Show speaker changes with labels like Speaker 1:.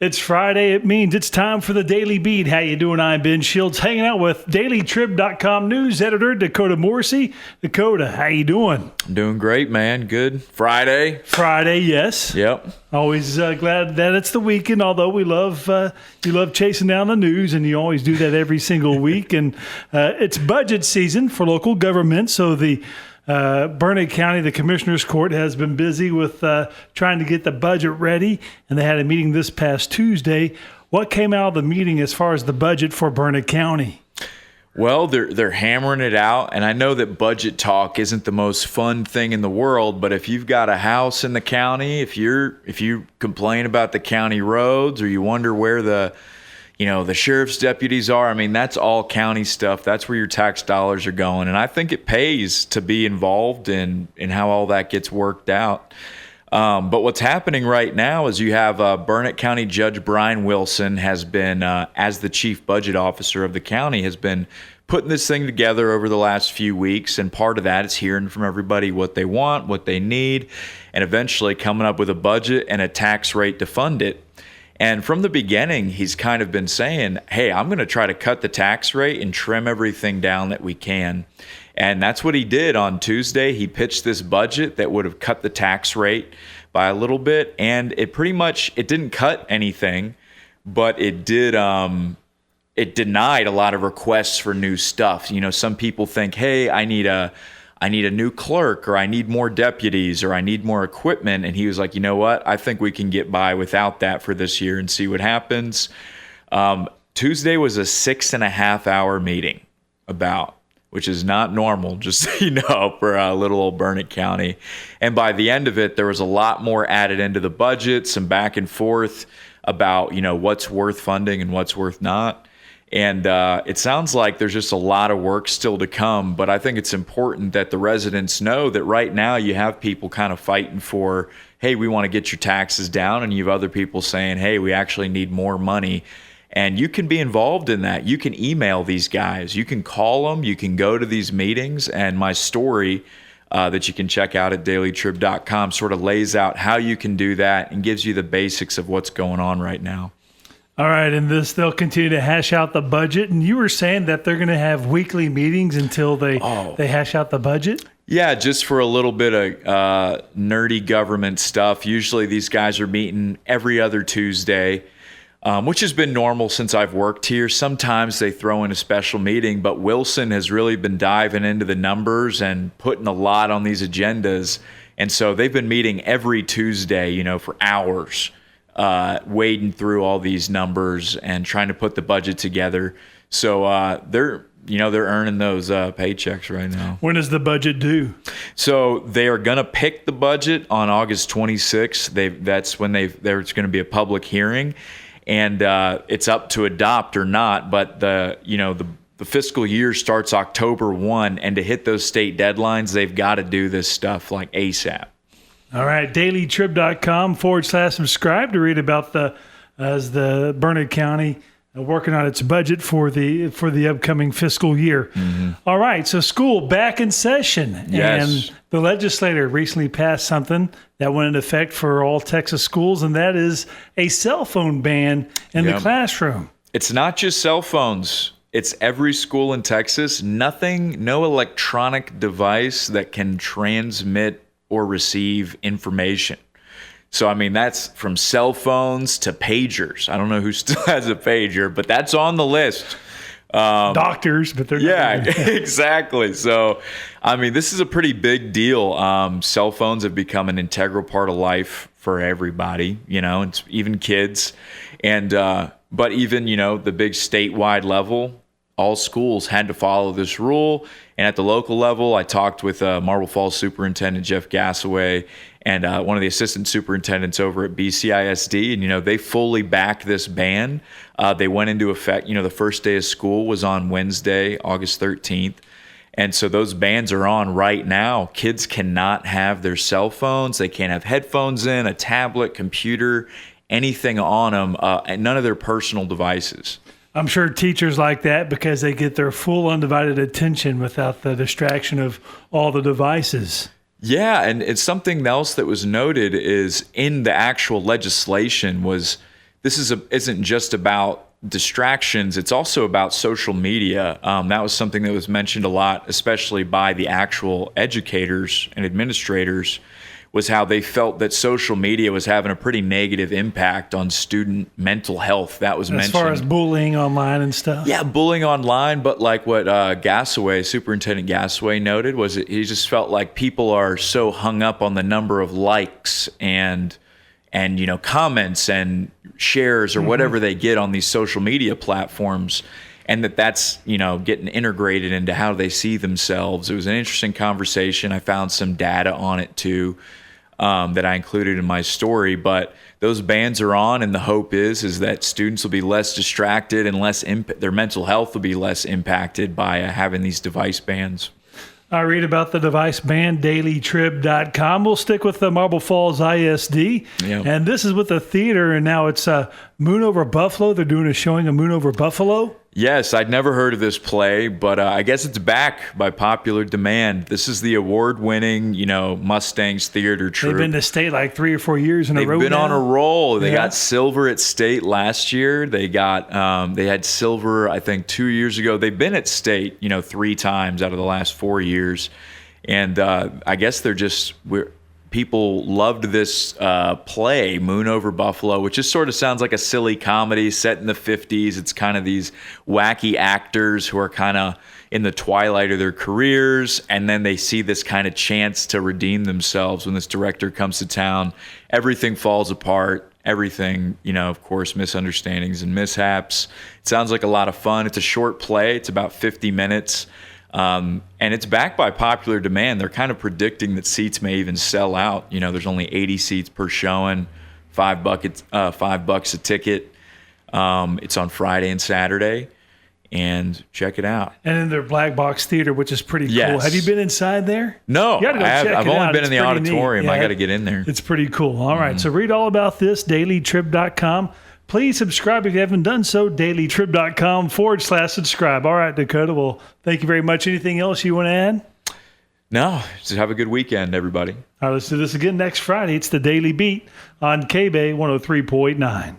Speaker 1: It's Friday. It means it's time for the Daily Beat. How you doing? I'm Ben Shields, hanging out with DailyTrib.com news editor Dakota Morrissey. Dakota, how you doing?
Speaker 2: I'm doing great, man. Good. Friday.
Speaker 1: Friday, yes.
Speaker 2: Yep.
Speaker 1: Always glad that it's the weekend, although we love you love chasing down the news, and you always do that every single week. And it's budget season for local government, so the Burnet County, the Commissioner's Court, has been busy with trying to get the budget ready, and they had a meeting this past Tuesday. What came out of the meeting as far as the budget for Burnet County?
Speaker 2: Well, they're hammering it out, and I know that budget talk isn't the most fun thing in the world, but if you've got a house in the county, if you complain about the county roads, or you wonder where the sheriff's deputies are, I mean, that's all county stuff. That's where your tax dollars are going. And I think it pays to be involved in how all that gets worked out. But what's happening right now is you have Burnet County Judge Brian Wilson has been, as the chief budget officer of the county, has been putting this thing together over the last few weeks. And part of that is hearing from everybody what they want, what they need, and eventually coming up with a budget and a tax rate to fund it. And from the beginning, he's kind of been saying, hey, I'm going to try to cut the tax rate and trim everything down that we can. And that's what he did on Tuesday. He pitched this budget that would have cut the tax rate by a little bit. And it didn't cut anything, but it did, it denied a lot of requests for new stuff. You know, some people think, hey, I need a new clerk, or I need more deputies, or I need more equipment. And he was like, you know what? I think we can get by without that for this year and see what happens. Tuesday was a 6.5-hour meeting which is not normal, just so you know, for little old Burnet County. And by the end of it, there was a lot more added into the budget, some back and forth about, what's worth funding and what's worth not. And it sounds like there's just a lot of work still to come, but I think it's important that the residents know that right now you have people kind of fighting for, hey, we want to get your taxes down, and you have other people saying, hey, we actually need more money. And you can be involved in that. You can email these guys. You can call them. You can go to these meetings. And my story that you can check out at dailytrib.com sort of lays out how you can do that and gives you the basics of what's going on right now.
Speaker 1: All right, and they'll continue to hash out the budget. And you were saying that they're going to have weekly meetings until they hash out the budget?
Speaker 2: Yeah, just for a little bit of nerdy government stuff. Usually these guys are meeting every other Tuesday, which has been normal since I've worked here. Sometimes they throw in a special meeting, but Wilson has really been diving into the numbers and putting a lot on these agendas. And so they've been meeting every Tuesday, for hours. Wading through all these numbers and trying to put the budget together. So they're earning those paychecks right now.
Speaker 1: When is the budget due?
Speaker 2: So they are going to pick the budget on August 26th. That's when there's going to be a public hearing, and it's up to adopt or not. But the fiscal year starts October 1, and to hit those state deadlines, they've got to do this stuff like ASAP.
Speaker 1: All right, dailytrib.com/subscribe to read about the Burnet County working on its budget for the upcoming fiscal year. Mm-hmm. All right, so school back in session.
Speaker 2: Yes.
Speaker 1: And the legislature recently passed something that went into effect for all Texas schools, and that is a cell phone ban in the classroom.
Speaker 2: It's not just cell phones. It's every school in Texas. No electronic device that can transmit or receive information. So, I mean, that's from cell phones to pagers. I don't know who still has a pager, but that's on the list.
Speaker 1: Doctors, but they're
Speaker 2: not. Yeah, exactly. So, I mean, this is a pretty big deal. Cell phones have become an integral part of life for everybody, it's even kids. And, but even, the big statewide level, all schools had to follow this rule. And at the local level, I talked with Marble Falls Superintendent Jeff Gassaway and one of the assistant superintendents over at BCISD. And, they fully back this ban. They went into effect, the first day of school was on Wednesday, August 13th. And so those bans are on right now. Kids cannot have their cell phones. They can't have headphones in, a tablet, computer, anything on them, and none of their personal devices.
Speaker 1: I'm sure teachers like that because they get their full undivided attention without the distraction of all the devices.
Speaker 2: Yeah, and it's something else that was noted is in the actual legislation was isn't just about distractions. It's also about social media. That was something that was mentioned a lot, especially by the actual educators and administrators, was how they felt that social media was having a pretty negative impact on student mental health. That was mentioned.
Speaker 1: As far as bullying online and stuff.
Speaker 2: Yeah, bullying online, but like what Superintendent Gassaway noted, was that he just felt like people are so hung up on the number of likes and comments and shares or whatever they get on these social media platforms, and that's getting integrated into how they see themselves. It was an interesting conversation. I found some data on it too, that I included in my story, but those bans are on, and the hope is that students will be less distracted and their mental health will be less impacted by having these device bans.
Speaker 1: I read about the device ban, dailytrib.com. We'll stick with the Marble Falls ISD.
Speaker 2: Yeah.
Speaker 1: And this is with the theater, and now it's Moon Over Buffalo. They're doing a showing of Moon Over Buffalo.
Speaker 2: Yes, I'd never heard of this play, but I guess it's back by popular demand. This is the award-winning, Mustangs Theater troupe.
Speaker 1: They've been to state like 3 or 4 years in a row.
Speaker 2: They've been
Speaker 1: now.
Speaker 2: on a roll. They
Speaker 1: Yeah.
Speaker 2: got silver at state last year. They had silver, I think, 2 years ago. They've been at state, 3 times out of the last 4 years, and I guess people loved this play, Moon Over Buffalo, which just sort of sounds like a silly comedy set in the 50s. It's kind of these wacky actors who are kind of in the twilight of their careers, and then they see this kind of chance to redeem themselves when this director comes to town. Everything falls apart. Everything, of course, misunderstandings and mishaps. It sounds like a lot of fun. It's a short play. It's about 50 minutes. And it's backed by popular demand. They're kind of predicting that seats may even sell out. There's only 80 seats per showing, $5 a ticket. It's on Friday and Saturday, and check it out.
Speaker 1: And in their black box theater, which is pretty cool.
Speaker 2: Yes.
Speaker 1: Have you been inside there?
Speaker 2: No,
Speaker 1: You gotta go check
Speaker 2: I've
Speaker 1: it
Speaker 2: only
Speaker 1: out.
Speaker 2: been
Speaker 1: It's
Speaker 2: in the
Speaker 1: pretty neat.
Speaker 2: auditorium.
Speaker 1: Yeah,
Speaker 2: I got to get in there.
Speaker 1: It's pretty cool. All right, so read all about this, dailytrib.com. Please subscribe if you haven't done so, dailytrib.com/subscribe. All right, Dakota, well, thank you very much. Anything else you want to add?
Speaker 2: No, just have a good weekend, everybody.
Speaker 1: All right, let's do this again next Friday. It's the Daily Beat on KBay 103.9.